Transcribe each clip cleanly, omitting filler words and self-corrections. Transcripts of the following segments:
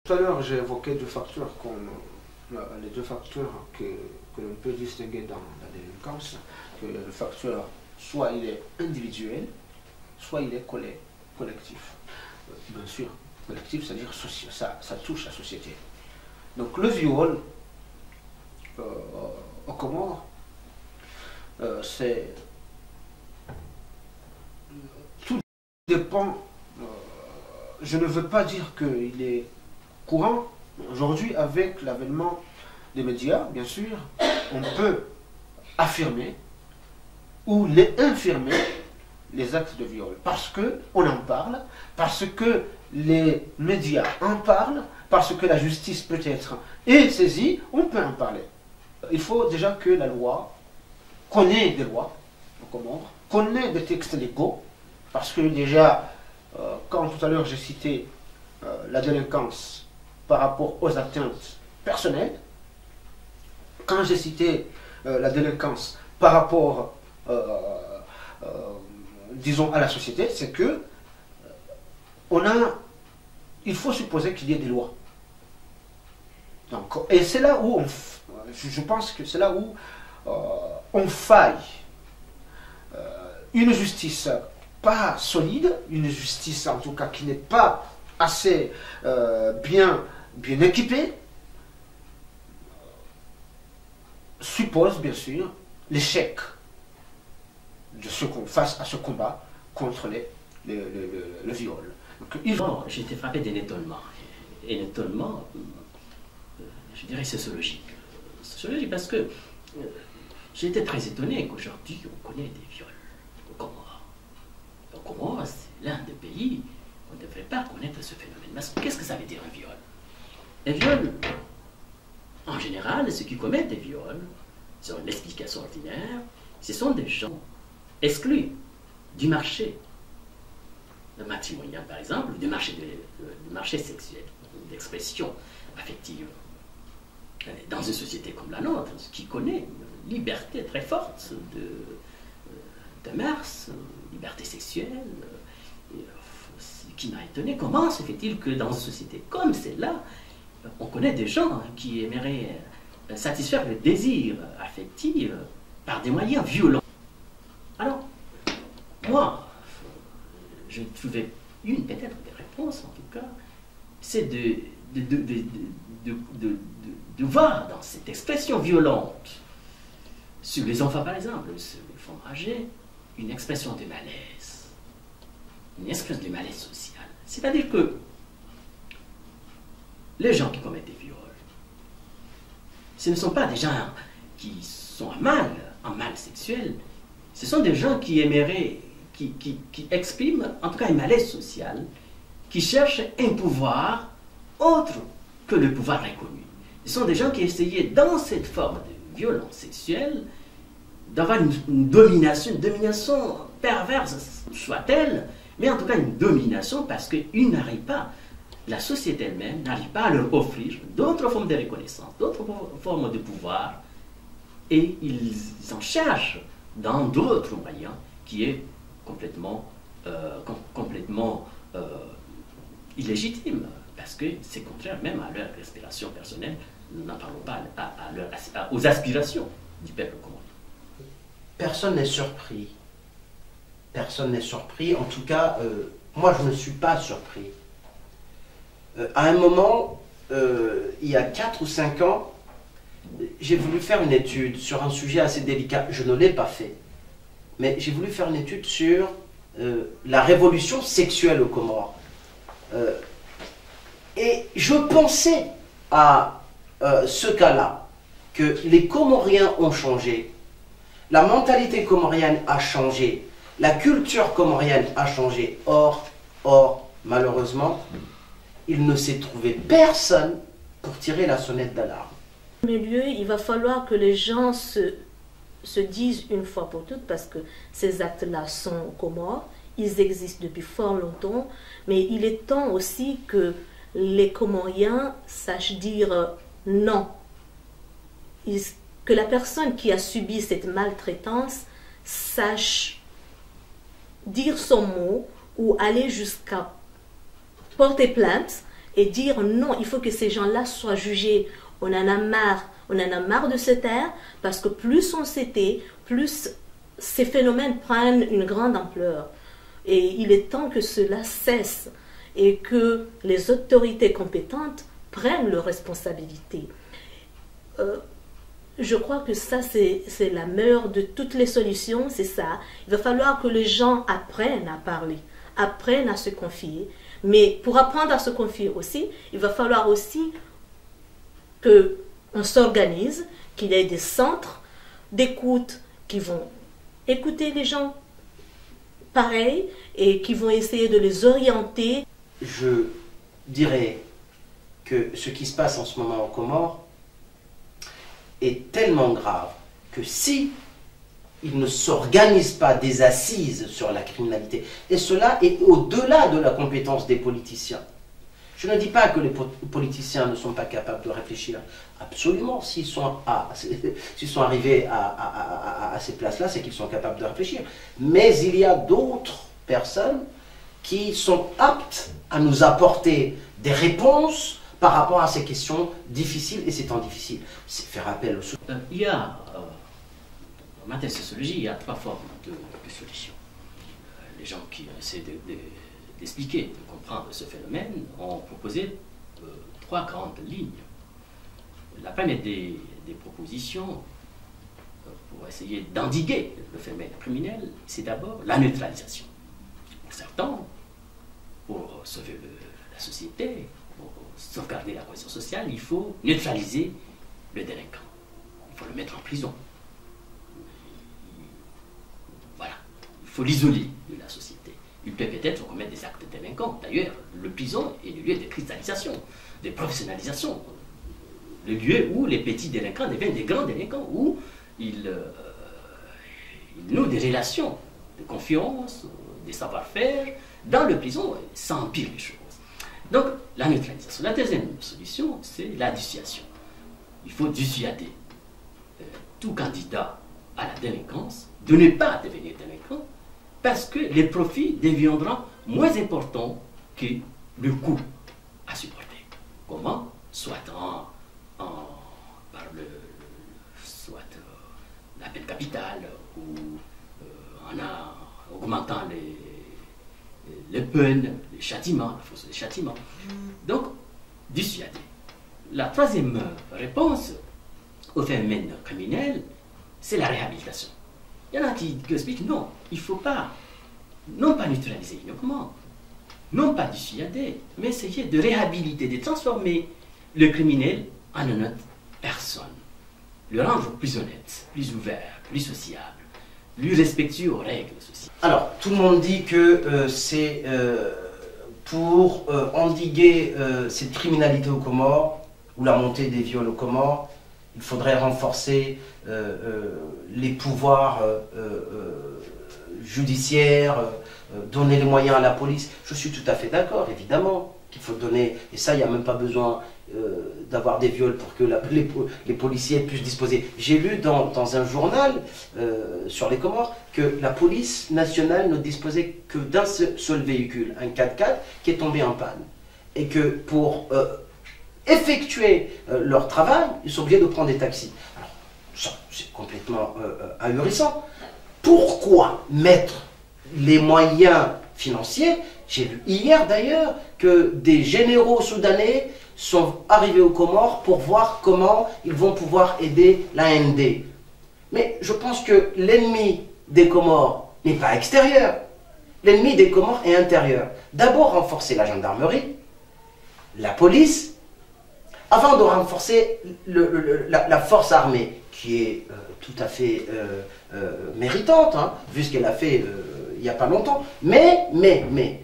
Tout à l'heure, j'ai évoqué deux facteurs, les deux facteurs que l'on peut distinguer dans la délinquance, que le facteur, soit il est individuel, soit il est collectif. Bien sûr, collectif, c'est-à-dire ça touche la société. Donc le viol, au Comores, c'est... Tout dépend, je ne veux pas dire qu'il est courant. Aujourd'hui, avec l'avènement des médias, bien sûr, on peut affirmer ou les infirmer les actes de viol. Parce qu'on en parle, parce que les médias en parlent, parce que la justice peut-être est saisie, on peut en parler. Il faut déjà que la loi connaît des lois, connaît des textes légaux, parce que déjà, quand tout à l'heure j'ai cité la délinquance par rapport aux atteintes personnelles, quand j'ai cité la délinquance par rapport, disons, à la société, c'est que il faut supposer qu'il y ait des lois. Donc, et c'est là où je pense que c'est là où on faille. Une justice pas solide, une justice en tout cas qui n'est pas assez bien équipée, suppose bien sûr l'échec de ce qu'on fasse à ce combat contre le viol. Bon, j'ai été frappé d'un étonnement. Un étonnement, je dirais sociologique. Sociologique parce que j'ai été très étonné qu'aujourd'hui on connaît des viols au Comores. Au Comores, c'est l'un des pays où on ne devrait pas connaître ce phénomène. Mais qu'est-ce que ça veut dire un viol? Un viol, en général, ceux qui commettent des viols, selon l'explication ordinaire, ce sont des gens exclus du marché matrimonial, par exemple, du marché sexuel, d'expression affective. Dans une société comme la nôtre, qui connaît une liberté très forte de mœurs, liberté sexuelle, ce qui m'a étonné, comment se fait-il que dans une société comme celle-là, on connaît des gens qui aimeraient satisfaire le désir affectif par des moyens violents. Alors, moi, je trouvais peut-être des réponses, en tout cas, c'est de voir dans cette expression violente, sur les enfants par exemple, sur les femmes âgées, une expression de malaise, une expression de malaise social. C'est-à-dire que les gens qui commettent des viols, ce ne sont pas des gens qui sont en mal sexuel, ce sont des gens qui aimeraient, qui expriment en tout cas un malaise social, qui cherchent un pouvoir autre que le pouvoir inconnu. Ce sont des gens qui essayaient, dans cette forme de violence sexuelle, d'avoir une domination perverse soit-elle, mais en tout cas une domination parce qu'ils n'arrivent pas, la société elle-même n'arrive pas à leur offrir d'autres formes de reconnaissance, d'autres formes de pouvoir, et ils en cherchent dans d'autres moyens qui est complètement illégitime, parce que c'est contraire même à leur respiration personnelle, nous n'en parlons pas aux aspirations du peuple comorien. Personne n'est surpris. Personne n'est surpris. En tout cas, moi, je ne suis pas surpris. À un moment, il y a 4 ou 5 ans, j'ai voulu faire une étude sur un sujet assez délicat. Je ne l'ai pas fait. Mais j'ai voulu faire une étude sur la révolution sexuelle aux Comores. Et je pensais à ce cas-là, que les Comoriens ont changé, la mentalité comorienne a changé, la culture comorienne a changé. Or, malheureusement, il ne s'est trouvé personne pour tirer la sonnette d'alarme. En premier lieu, il va falloir que les gens se disent une fois pour toutes, parce que ces actes-là sont aux Comores, ils existent depuis fort longtemps, mais il est temps aussi que les Comoriens sachent dire non. Que la personne qui a subi cette maltraitance sache dire son mot ou aller jusqu'à porter plainte et dire non, il faut que ces gens-là soient jugés. On en a marre de se taire, parce que plus on s'était, plus ces phénomènes prennent une grande ampleur. Et il est temps que cela cesse et que les autorités compétentes prennent leurs responsabilités. Je crois que ça, c'est la meilleure de toutes les solutions, c'est ça. Il va falloir que les gens apprennent à parler, apprennent à se confier. Mais pour apprendre à se confier aussi, il va falloir aussi qu'on s'organise, qu'il y ait des centres d'écoute qui vont écouter les gens pareil et qui vont essayer de les orienter. Je dirais que ce qui se passe en ce moment aux Comores est tellement grave que si il ne s'organise pas des assises sur la criminalité, et cela est au-delà de la compétence des politiciens. Je ne dis pas que les politiciens ne sont pas capables de réfléchir. Absolument, s'ils sont arrivés à ces places-là, c'est qu'ils sont capables de réfléchir. Mais il y a d'autres personnes qui sont aptes à nous apporter des réponses par rapport à ces questions difficiles et ces temps difficiles. C'est faire appel aux... Il y a, en matière de sociologie, il y a 3 formes de solutions. Les gens qui essaient d'expliquer, de comprendre ce phénomène ont proposé 3 grandes lignes. La première des propositions pour essayer d'endiguer le phénomène criminel, c'est d'abord la neutralisation. Pour certains, pour sauver la société, pour sauvegarder la cohésion sociale, il faut neutraliser le délinquant. Il faut le mettre en prison. Voilà. Il faut l'isoler de la société. Il peut peut-être commettre des actes délinquants. D'ailleurs, le prison est le lieu de cristallisation, de professionnalisation. Le lieu où les petits délinquants deviennent des grands délinquants, où ils nouent des relations de confiance, des savoir-faire. Dans le prison, ça empire les choses. Donc, la neutralisation. La deuxième solution, c'est la dissuasion. Il faut dissuader tout candidat à la délinquance de ne pas devenir délinquant, parce que les profits deviendront moins importants que le coût à supporter. Comment? Soit soit la peine capitale, ou en augmentant les peines, les châtiments, la force des châtiments. Donc, dissuader. La troisième réponse au phénomène criminel, c'est la réhabilitation. Il y en a qui expliquent non, il ne faut pas, non pas neutraliser uniquement, non pas dissuader, mais essayer de réhabiliter, de transformer le criminel en une autre personne, le rendre plus honnête, plus ouvert, plus sociable, plus respectueux aux règles sociales. Alors, tout le monde dit que c'est pour endiguer cette criminalité aux Comores, ou la montée des viols aux Comores, il faudrait renforcer les pouvoirs judiciaires, donner les moyens à la police. Je suis tout à fait d'accord, évidemment, qu'il faut donner, et ça, il n'y a même pas besoin d'avoir des viols pour que les policiers puissent disposer. J'ai lu dans un journal sur les Comores que la police nationale ne disposait que d'un seul véhicule, un 4x4, qui est tombé en panne. Et que pour effectuer leur travail, ils sont obligés de prendre des taxis. Alors, ça, c'est complètement ahurissant. Pourquoi mettre les moyens financiers? J'ai vu hier d'ailleurs que des généraux soudanais sont arrivés aux Comores pour voir comment ils vont pouvoir aider l'AND. Mais je pense que l'ennemi des Comores n'est pas extérieur. L'ennemi des Comores est intérieur. D'abord renforcer la gendarmerie, la police, avant de renforcer la force armée, qui est tout à fait méritante, hein, vu ce qu'elle a fait il n'y a pas longtemps. Mais,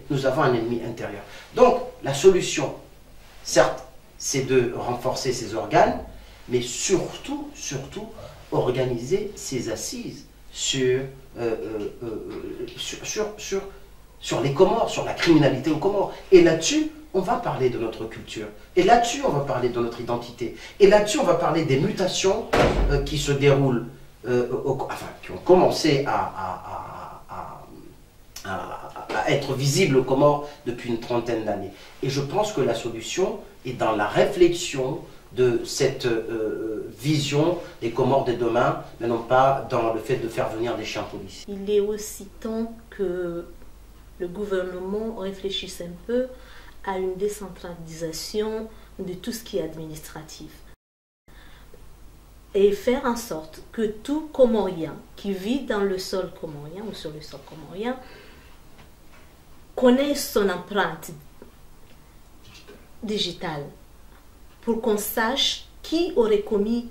nous avons un ennemi intérieur. Donc, la solution, certes, c'est de renforcer ces organes, mais surtout, organiser ces assises sur les Comores, sur la criminalité aux Comores. Et là-dessus, on va parler de notre culture. Et là-dessus, on va parler de notre identité. Et là-dessus, on va parler des mutations qui se déroulent, qui ont commencé à à être visible aux Comores depuis une trentaine d'années. Et je pense que la solution est dans la réflexion de cette vision des Comores de demain, mais non pas dans le fait de faire venir des chiens policiers. Il est aussi temps que le gouvernement réfléchisse un peu à une décentralisation de tout ce qui est administratif. Et faire en sorte que tout Comorien qui vit dans le sol comorien ou sur le sol comorien connaisse son empreinte digitale pour qu'on sache qui aurait commis...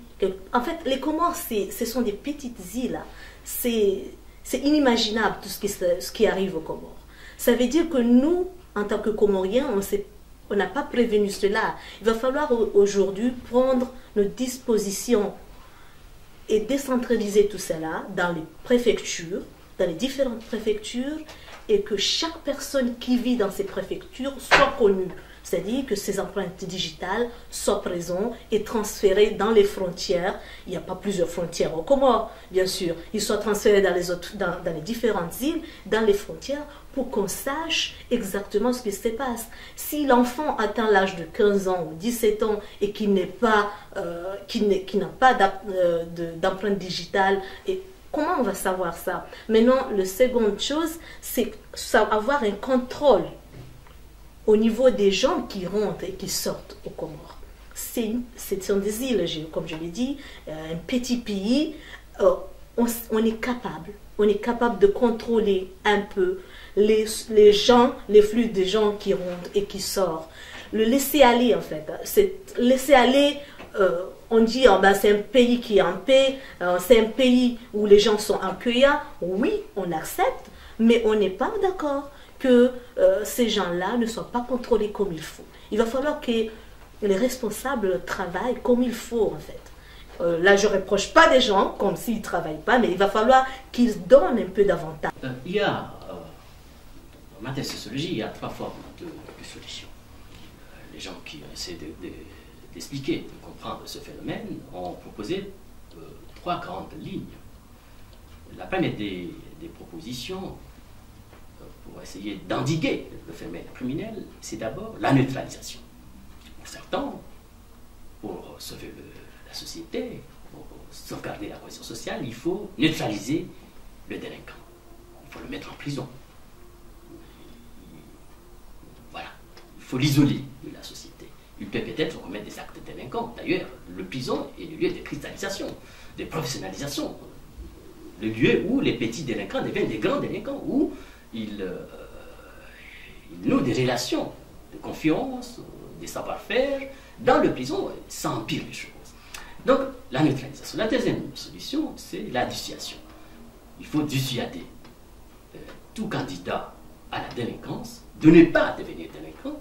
En fait, les Comores, ce sont des petites îles. C'est inimaginable tout ce qui arrive aux Comores. Ça veut dire que nous, en tant que Comoriens, on n'a pas prévenu cela. Il va falloir aujourd'hui prendre nos dispositions et décentraliser tout cela dans les préfectures, dans les différentes préfectures, et que chaque personne qui vit dans ces préfectures soit connue. C'est-à-dire que ces empreintes digitales soient présentes et transférées dans les frontières. Il n'y a pas plusieurs frontières aux Comores, bien sûr. Ils soient transférés dans les différentes îles, dans les frontières, pour qu'on sache exactement ce qui se passe. Si l'enfant atteint l'âge de 15 ans ou 17 ans et qui n'a pas d'empreinte digitale, et comment on va savoir ça? Maintenant, la seconde chose, c'est avoir un contrôle au niveau des gens qui rentrent et qui sortent aux Comores. Ce sont des îles, comme je l'ai dit, un petit pays. On est capable de contrôler un peu les gens, les flux des gens qui rentrent et qui sortent. Le laisser-aller, en fait. Laisser-aller, on dit, oh, ben, c'est un pays qui est en paix, c'est un pays où les gens sont accueillants. Oui, on accepte, mais on n'est pas d'accord que ces gens-là ne soient pas contrôlés comme il faut. Il va falloir que les responsables travaillent comme il faut, en fait. Là, je ne reproche pas des gens comme s'ils ne travaillent pas, mais il va falloir qu'ils donnent un peu d'avantage. Il y a, en matière de sociologie, il y a 3 formes de solutions. Les gens qui essaient d'expliquer, de comprendre ce phénomène ont proposé 3 grandes lignes. La première des propositions pour essayer d'endiguer le phénomène criminel, c'est d'abord la neutralisation. Pour certains, pour sauver la société, pour sauvegarder la cohésion sociale, il faut neutraliser le délinquant. Il faut le mettre en prison. Voilà. Il faut l'isoler de la société. Il peut peut-être commettre des actes délinquants. D'ailleurs, le prison est le lieu de cristallisation, de professionnalisation. Le lieu où les petits délinquants deviennent des grands délinquants, où ils nouent des relations de confiance, des savoir-faire. Dans le prison, ça empire les choses. Donc, la neutralisation. La deuxième solution, c'est la dissuasion. Il faut dissuader tout candidat à la délinquance de ne pas devenir délinquant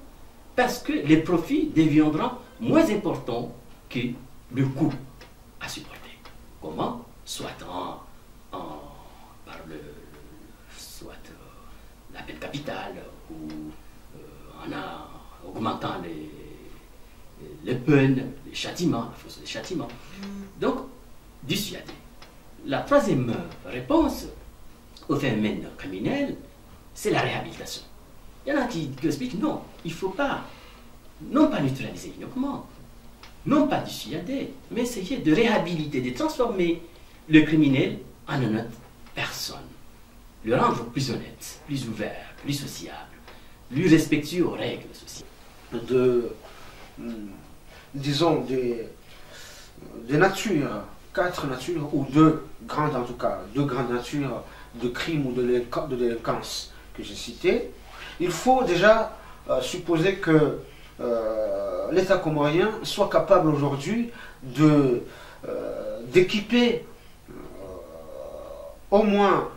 parce que les profits deviendront moins importants que le coût à supporter. Comment? Soit par la peine capitale ou en augmentant les peines, les châtiments, la force des châtiments. Donc, dissuader. La troisième réponse au phénomène criminel, c'est la réhabilitation. Il y en a qui expliquent non, il ne faut pas, non pas neutraliser uniquement, non pas dissuader, mais essayer de réhabiliter, de transformer le criminel en une autre personne, le rendre plus honnête, plus ouvert, plus sociable, plus respectueux aux règles sociales. Disons, des natures, 4 natures, ou 2 grandes en tout cas, 2 grandes natures de crimes ou de délinquance que j'ai citées, il faut déjà supposer que l'État comorien soit capable aujourd'hui d'équiper au moins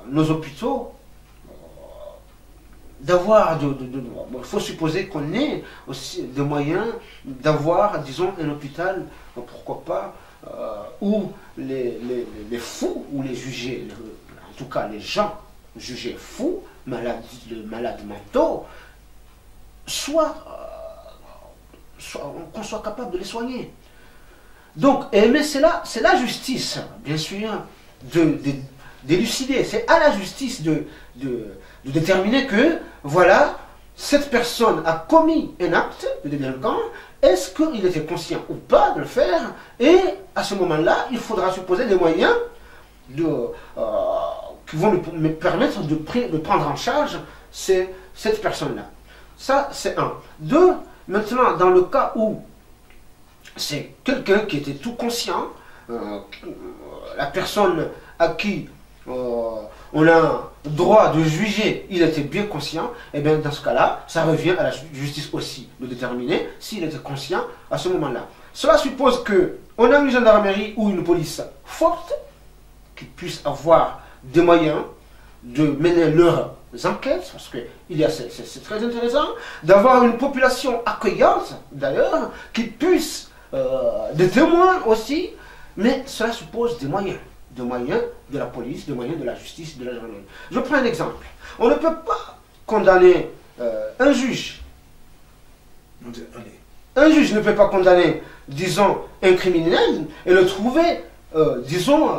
nos hôpitaux, d'avoir, il faut supposer qu'on ait aussi des moyens d'avoir, disons, un hôpital, pourquoi pas, où les fous ou les jugés, en tout cas les gens jugés fous, malades mentaux, qu'on soit capable de les soigner. Donc, mais c'est la justice, bien sûr, d'élucider, c'est à la justice de déterminer que, voilà, cette personne a commis un acte de délinquant, est-ce qu'il était conscient ou pas de le faire, et à ce moment-là, il faudra se poser des moyens qui vont me permettre de prendre en charge cette personne-là. Ça, c'est un. Deux, maintenant, dans le cas où c'est quelqu'un qui était tout conscient, la personne à qui on a droit de juger, il était bien conscient, et bien dans ce cas-là, ça revient à la justice aussi de déterminer s'il était conscient à ce moment-là. Cela suppose qu'on a une gendarmerie ou une police forte, qui puisse avoir des moyens de mener leurs enquêtes, parce que c'est très intéressant, d'avoir une population accueillante, d'ailleurs, qui puisse, des témoins aussi, mais cela suppose des moyens de la police, des moyens de la justice, de la gendarmerie. Je prends un exemple. On ne peut pas condamner un juge. Un juge ne peut pas condamner, disons, un criminel et le trouver, disons,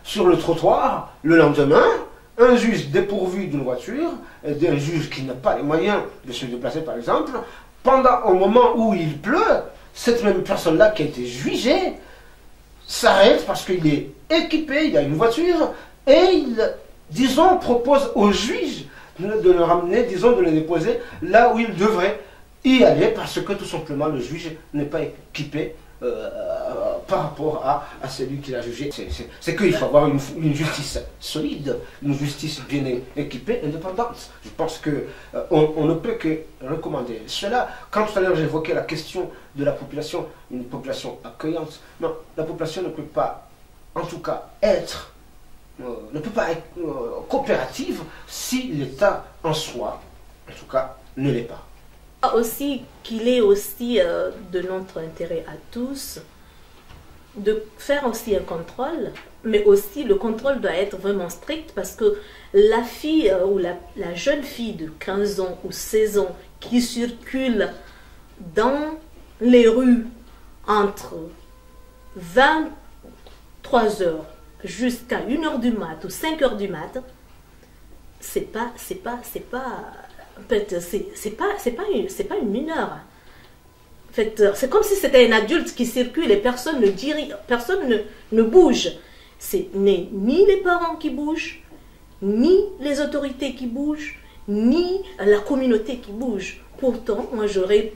sur le trottoir le lendemain. Un juge dépourvu d'une voiture, et un juge qui n'a pas les moyens de se déplacer, par exemple, au moment où il pleut, cette même personne-là qui a été jugée s'arrête parce qu'il est équipé, il a une voiture, et il, disons, propose au juge de le ramener, disons, de le déposer là où il devrait y aller, parce que tout simplement le juge n'est pas équipé par rapport à celui qui l'a jugé. C'est qu'il faut avoir une justice solide, une justice bien équipée, indépendante. Je pense qu'on ne peut que recommander cela. Quand tout à l'heure j'évoquais la question de la population, une population accueillante, non, la population ne peut pas, en tout cas, être coopérative si l'État en soi, en tout cas, ne l'est pas. Aussi qu'il est aussi de notre intérêt à tous de faire aussi un contrôle, mais aussi le contrôle doit être vraiment strict, parce que la fille ou la jeune fille de 15 ans ou 16 ans qui circule dans les rues entre 23 heures jusqu'à 1 heure du mat ou 5 heures du mat, c'est pas en fait, c'est pas une mineure. En fait, c'est comme si c'était un adulte qui circule et personne ne dit, personne ne bouge. C'est ni les parents qui bougent, ni les autorités qui bougent, ni la communauté qui bouge. Pourtant, moi j'aurais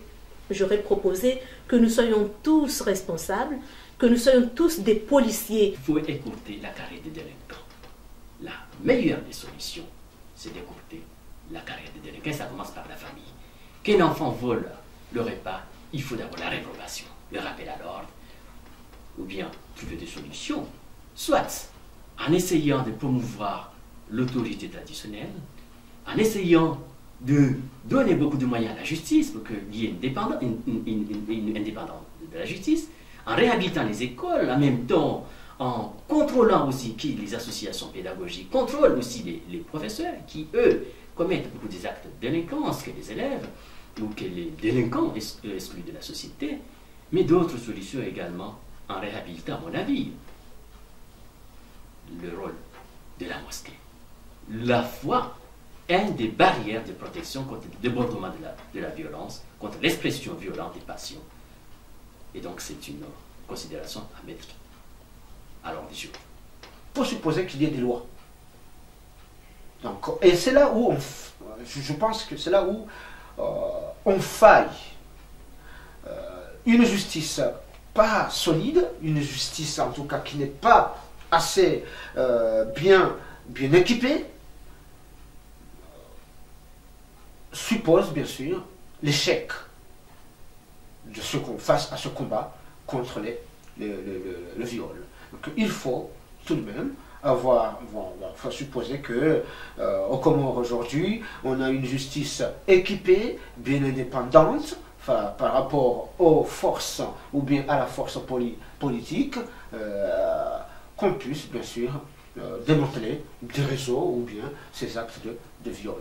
proposé que nous soyons tous responsables, que nous soyons tous des policiers. Il faut écouter la carrière des délinquants. La meilleure des solutions, c'est d'écouter la carrière des délinquants. Ça commence par la famille. Qu'un enfant vole le repas, il faut d'abord la réprobation, le rappel à l'ordre, ou bien trouver des solutions, soit en essayant de promouvoir l'autorité traditionnelle, en essayant de donner beaucoup de moyens à la justice pour qu'il y ait une indépendance de la justice, en réhabilitant les écoles, en même temps en contrôlant aussi qui les associations pédagogiques contrôlent aussi les professeurs qui, eux, commettent beaucoup des actes de délinquance que les élèves ou que les délinquants exclus de la société, mais d'autres solutions également en réhabilitant, à mon avis, le rôle de la mosquée. La foi est une des barrières de protection contre le débordement de la violence, contre l'expression violente des passions. Et donc c'est une considération à mettre à l'ordre du jour. Il faut supposer qu'il y ait des lois. Donc, et c'est là où je pense que c'est là où on faille. Une justice pas solide, une justice en tout cas qui n'est pas assez bien équipée, suppose bien sûr l'échec de ce qu'on fasse à ce combat contre le viol. Donc il faut tout de même faut supposer que au Comores aujourd'hui, on a une justice équipée, bien indépendante, par rapport aux forces ou bien à la force politique, qu'on puisse bien sûr démanteler des réseaux ou bien ces actes de viol.